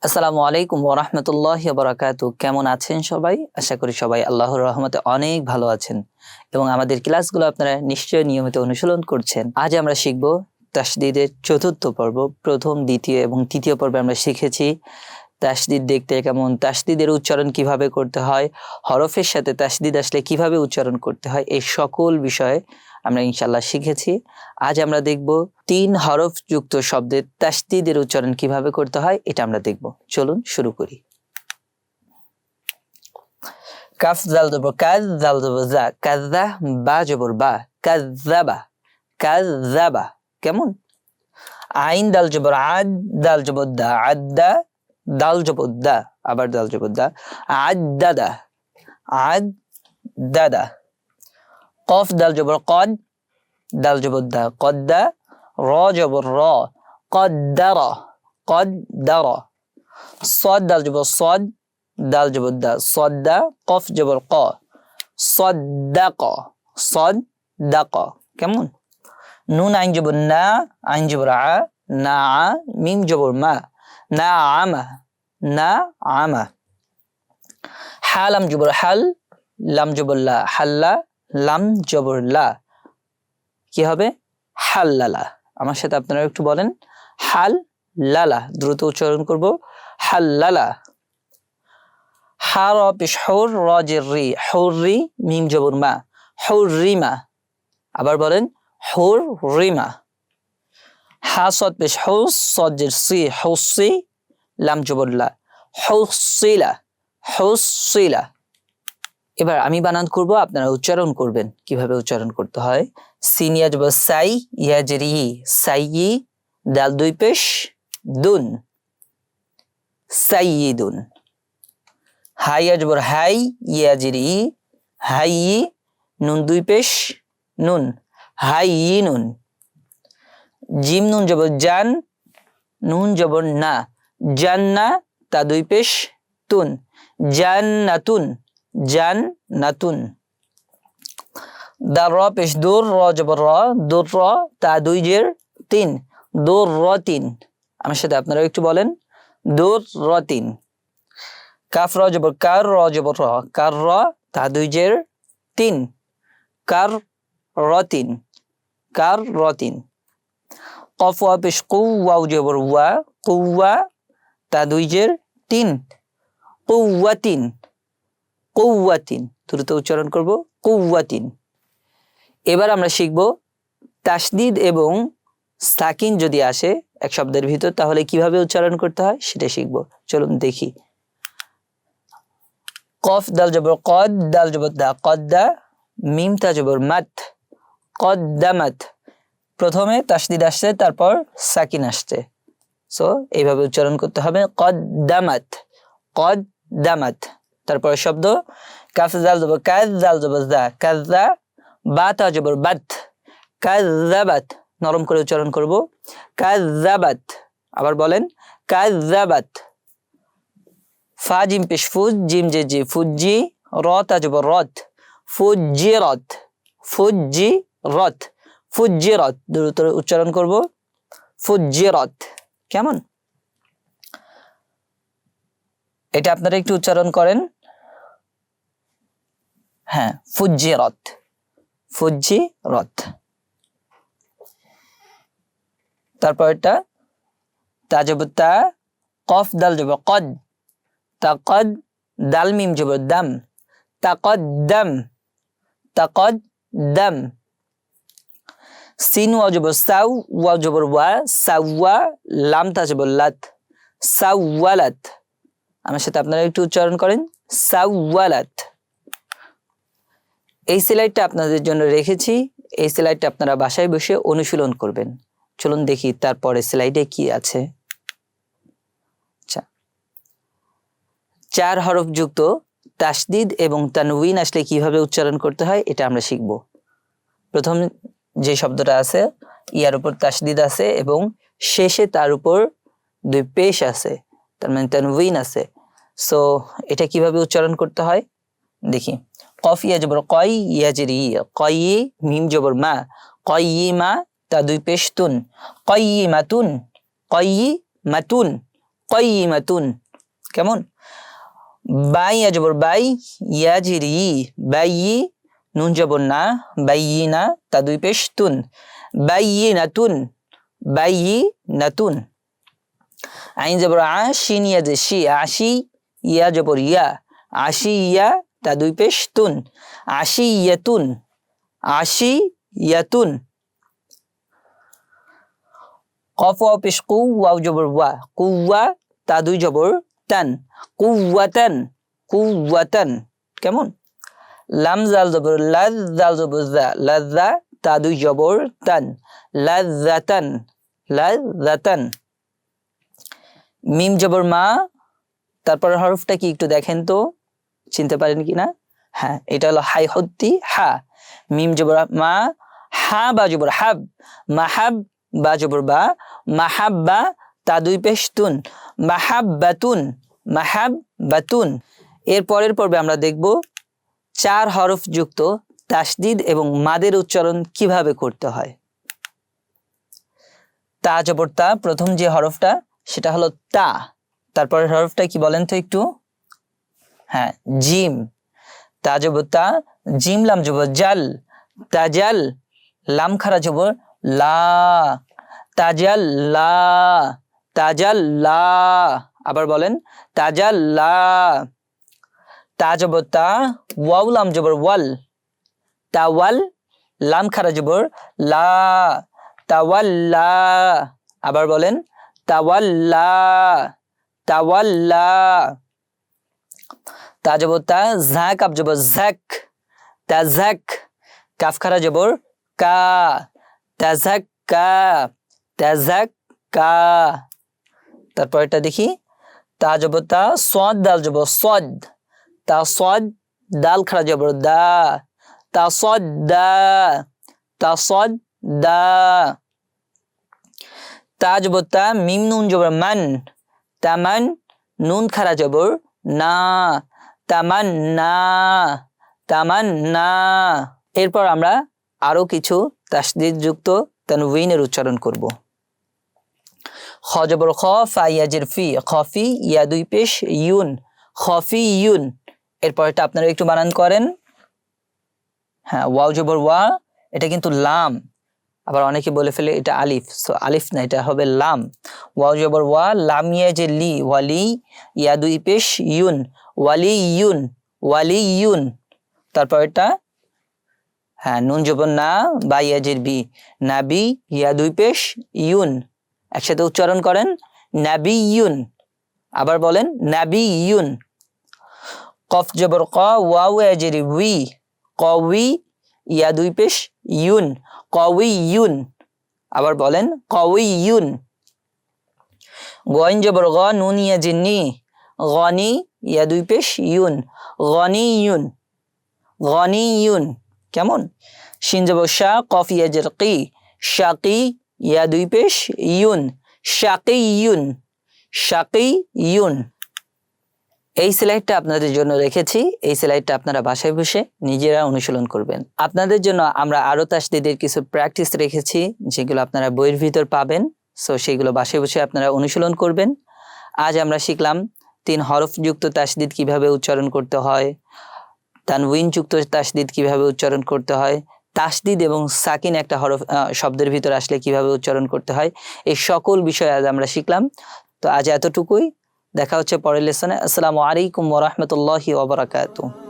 আসসালামু আলাইকুম ওয়া রাহমাতুল্লাহি ওয়া বারাকাতুহু। কেমন আছেন সবাই? আশা করি সবাই আল্লাহর রহমতে অনেক ভালো আছেন এবং আমাদের ক্লাসগুলো আপনারা নিশ্চয়ই নিয়মিত অনুশীলন করছেন। আজ আমরা শিখব তাসদিদের চতুর্থ পর্ব। প্রথম, দ্বিতীয় এবং তৃতীয় পর্বে আমরা শিখেছি তাসদিদ দেখতে কেমন, তাসদিদের উচ্চারণ কিভাবে করতে হয়, হরফের সাথে তাসদিদ আসলে কিভাবে উচ্চারণ করতে হয়, এই সকল বিষয়ে আমরা ইনশাআল্লাহ শিখেছি। আজ আমরা দেখব 3 হরফ যুক্ত শব্দের তাসদিদের উচ্চারণ কিভাবে করতে হয়, এটা আমরা দেখব। চলুন শুরু করি। কাফ জাল জবর কাজ, জাল জবর জা, কাযা, বা জবর বা, কাযাবা, কাযাবা। কেমন? আইন দাল জবর আদ, দাল জবর দা, আদ্দা, দাল জবর দা, আবার দাল জবর দা, আদ্দাদা, আদ্দাদা। কফ দাল জবর কদ, দাল জবর দা, কদ্দা, র জবর র, কদ্দারা, কদ্দারা। صاد দাল জবর صاد, দাল জবর দা, صدা, কফ জবর ক, صدق, صدق। কেমন? নুন আইন জবর না, আইন জবর আ, না, মিম জবর মা, না আমা, না আমা। হা লাম জবর হাল, লাম জবর লা, হাল্লা, লাম জবর লা। কি হবে? হাল্লালা। আমার সাথে আপনারা একটু বলেন, হাল লালা। দ্রুত উচ্চারণ করব, হাল্লালা। হা র পেশ হুর, র জের রি, হুররি, মিম জবর মা, হুররিমা। আবার বলেন, হুররিমা। হা সদ পেশ হুস, সদ জের সি, হুসি, লাম জবর লা, হুসিলা, হুসিলা। এবার আমি বানান করব, আপনারা উচ্চারণ করবেন কিভাবে উচ্চারণ করতে হয়। সিন ইয়া জবর সাই, ইয়া জের ই, সাইয়ি, দাল দুই পেশ দুন, সাইয়িদুন। হাই ইয়া জবর হাই, ইয়া জের ই, হাইয়ি, নুন দুই পেশ নুন, হাইয়িনুন। জিম নুন জবর জান, নুন জবর না, জান্না, তা দুই পেশ তুন, জান্নাতুন, জান্নাতুন। দাল র পেশ দূর, র জবর র, দূর র, তা দুই জের তিন, দূর র তিন। আমার সাথে আপনারা একটু বলেন, দূর র তিন। কাফ র জবর কার, র জবর র, কার র, তা দুই জের তিন, কার র তিন, কার র তিন। কফ ওয়া পেশ কু, ওয়াও জবর ওয়া, কুওয়া, তা দুই জের তিন, কুওয়াতিন, কুওয়াতিন। দ্রুত উচ্চারণ করব, কুওয়াতিন। এবার আমরা শিখব তাসদিদ এবং সাকিন যদি আসে এক শব্দের ভিতর, তাহলে কিভাবে উচ্চারণ করতে হয় সেটা শিখব। চলুন দেখি। কফ দাল জবর কদ, দাল জবর দা, কদ্দা, মিম তা জবর মাত, কদ্দামাত। প্রথমে তাসদিদ আসছে, তারপর সাকিন আসছে, সো এইভাবে উচ্চারণ করতে হবে, কদ্দামাত, কদ্দামাত। তারপর শব্দ কাফ জাল জবর কাজ, জাল জবর জা, কাযা, বা তা জবর বাত, কাযাবাত। নরম করে উচ্চারণ করব, কাযাবাত। আবার বলেন, কাযাবাত। ফা জিম পেশ ফুজ, জিম জে জি, ফুজি, র তা জবর রত, ফুজিরত, ফুজিরত, ফুজিরত। দ্রুত উচ্চারণ করব, ফুজিরত। কেমন? এটা আপনারা একটু উচ্চারণ করেন। হ্যাঁ, ফুজিরত, ফুজিরত। তারপর এটা তা জবর তা, কফ দাল জবর কদ, তাকদ, দাল মিম জবর দাম, তাকদ্দাম, তাকদ্দাম। সিন ওয়া জবর সাউ, ওয়া জবর ওয়া, সাওয়া, লাম তা জবর লাত, সাওয়ালাত। আমার সাথে আপনারা একটু উচ্চারণ করেন, সাওয়ালাত। এই স্লাইডটা আপনাদের জন্য রেখেছি, এই স্লাইডটা আপনারা বাসায় বসে অনুশীলন করবেন। চলুন দেখি তারপরে স্লাইডে কি আছে। আচ্ছা, 4 হরফ যুক্ত তাসদিদ এবং তানউইন আসলে কিভাবে উচ্চারণ করতে হয় এটা আমরা শিখব। প্রথম যে শব্দটা আছে, ইয়ার উপর তাসদিদ আছে এবং শেষে তার উপর দুই পেশ আছে, তার মানে তানউইন আছে। সো এটা কিভাবে উচ্চারণ করতে হয় দেখি। কফ ইয়া জবর কয়, ইয়া জের ই, কয়ি, মিম জবর মা, কয়িমা, তা দুই পেশ তুন, কয়িমাতুন, কয়িমাতুন, কাইয়িমাতুন কেমন বাই ইয়া জবর বাই ইয়াজরি বাইয়ি নুন জবর না বাইয়িনা তা দুই পেশ তুন বাইয়িনাতুন বাইয়িনাতুন আইন জবর আ শিন ইয়া যে শি আশি ইয়া জবর ইয়া আশিয়া তা দুই পেশ তুন আশিয়াতুন আশিয়াতুন কফ ওয়াও পেশ কু ওয়াও জবর ওয়া কুওয়া তা দুই জবর তান কুওয়াতান কুওয়াতান কেমন লাম জাল জবর লাজ জাল জবর জা লাজ্জা তা দুই জবর তান লাজ্জাতান লাজ্জাতান মিম জবর মা তারপর হরফটা কি একটু দেখেন তো চিনতে পারেন কিনা হ্যাঁ এটা হলো হাই হদ্দি হা মিম জবর মা হা বা জবর হাব মাহাব বা জবর বা মাহাব্বা তা দুই পেশ তুন মাহাব্বাতুন মাহাব্বাতুন এর পরের পর্বে আমরা দেখব 4 হরফ যুক্ত তাসদিদ এবং মাদের উচ্চারণ কিভাবে করতে হয় তা জবর তা প্রথম যে হরফটা সেটা হলো তা তারপরের হরফটা কি বলেন তো একটু হ্যাঁ জিম তা জবর তা জিম লাম জবর জাল তাজাল লাম খারা জবর লা তাজাল্লা তাজাল্লা আবার বলেন তাজাল্লা তা জবর তা ওয়াও লাম জবর ওয়াল তাওয়াল লাম খারা জবর লা তাওয়াল্লা আবার বলেন তাওয়াল্লা তাওয়াল্লা তা জবর তা ঝা কাফ জবর ঝাক তাজাক কাফ খারা জবর কা তাজাক্কা তাজাক্কা তারপর এটা দেখি তা জবর তা সদ দাল জবর সদ তা সদ দাল খারা জবর দা তা সদ দা তা সদ দা তা জবর তা মিম নুন জবর মান তামান নুন খারা জবর না তামান্না তামান্না এরপর আমরা আরো কিছু তাসদিদ যুক্ত তানউইনের উচ্চারণ করব খ জবর খ ফা ইয়া জের ফি খফি ইয়া দুই পেশ ইউন খফিয়ুন এরপর এটা আপনারা একটু বানান করেন হ্যাঁ ওয়াও জবর ওয়া এটা কিন্তু লাম আবার অনেকে বলে ফেলে এটা আলিফ সো আলিফ না এটা হবে লাম ওয়াও জবর ওয়া লাম ইয়া জের লি ওয়ালি ইয়া দুই পেশ ইউন ওয়ালিয়ুন ওয়ালিয়ুন তারপর এটা হ্যাঁ নুন জবর না বা ইয়াজির বি নাবি ইয়া দুই পেশ ইউন একসাথে উচ্চারণ করেন নাবিয়ুন আবার বলেন নাবিয়ুন কফ জবর ক ওয়াও ইয়াজির উই কওয়ি ইয়া দুই পেশ ইউন কওয়িয়ুন আবার বলেন কওয়িয়ুন গইন জবর গ নুন ইয়াজির নি গনি ইয়া দুই পেশ ইউন গনিয়ুন গনিয়ুন কেমন শিন জবর শা কফ ইয়া জের কি শাকি ইয়া দুই পেশ ইউন শাকিয়ুন শাকিয়ুন এই স্লাইডটা আপনাদের জন্য রেখেছি এই স্লাইডটা আপনারা বাসায় বসে নিজেরা অনুশীলন করবেন আপনাদের জন্য আমরা আরো তাসদিদের কিছু প্র্যাকটিস রেখেছি যেগুলো আপনারা বইয়ের ভিতর পাবেন সো সেগুলো বাসায় বসে আপনারা অনুশীলন করবেন আজ আমরা শিখলাম 3 হরফ যুক্ত তাসদিদ কিভাবে উচ্চারণ করতে হয় তানউইন যুক্ত তাসদিদ কিভাবে উচ্চারণ করতে হয় তাসদিদ এবং সাকিন একটা হরফ শব্দের ভিতর আসলে কিভাবে উচ্চারণ করতে হয় এই সকল বিষয় আজ আমরা শিখলাম তো আজ এতটুকুই দেখা হচ্ছে পরের লেসনে আসসালামু আলাইকুম ওয়া রাহমাতুল্লাহি ওয়া বারাকাতুহু